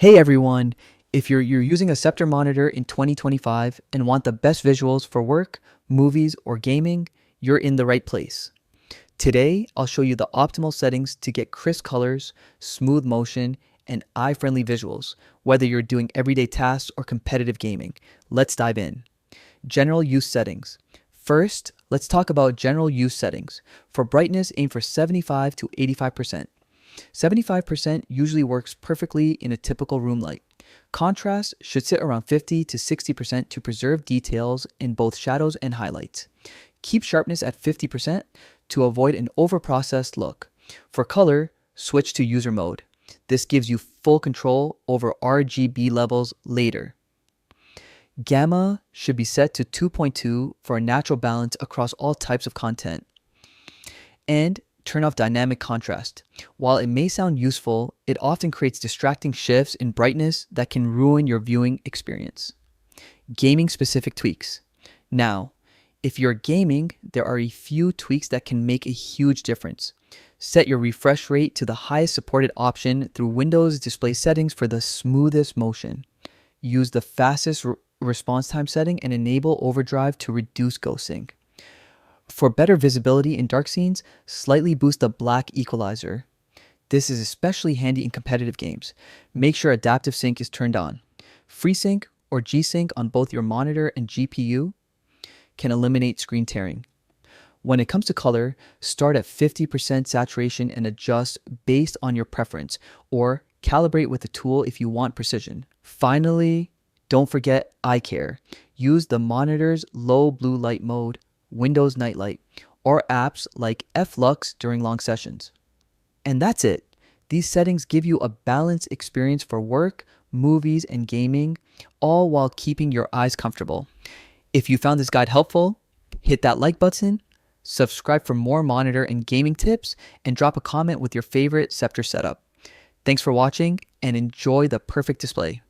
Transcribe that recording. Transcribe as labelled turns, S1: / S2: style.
S1: Hey everyone! If you're using a Sceptre monitor in 2025 and want the best visuals for work, movies, or gaming, you're in the right place. Today, I'll show you the optimal settings to get crisp colors, smooth motion, and eye-friendly visuals, whether you're doing everyday tasks or competitive gaming. Let's dive in. General use settings. First, let's talk about general use settings. For brightness, aim for 75 to 85%. 75% usually works perfectly in a typical room light. Contrast should sit around 50 to 60% to preserve details in both shadows and highlights. Keep sharpness at 50% to avoid an overprocessed look. For color, switch to user mode. This gives you full control over RGB levels later. Gamma should be set to 2.2 for a natural balance across all types of content. And turn off dynamic contrast. While it may sound useful, it often creates distracting shifts in brightness that can ruin your viewing experience. Gaming specific tweaks. Now, if you're gaming, there are a few tweaks that can make a huge difference. Set your refresh rate to the highest supported option through Windows display settings for the smoothest motion. Use the fastest response time setting and enable overdrive to reduce ghosting. For better visibility in dark scenes, slightly boost the black equalizer. This is especially handy in competitive games. Make sure adaptive sync is turned on. FreeSync or G-Sync on both your monitor and GPU can eliminate screen tearing. When it comes to color, start at 50% saturation and adjust based on your preference, or calibrate with the tool if you want precision. Finally, don't forget eye care. Use the monitor's low blue light mode, Windows Nightlight, or apps like Flux during long sessions. And that's it. These settings give you a balanced experience for work, movies, and gaming, all while keeping your eyes comfortable. If you found this guide helpful, hit that like button, subscribe for more monitor and gaming tips, and drop a comment with your favorite Sceptre setup. Thanks for watching and enjoy the perfect display.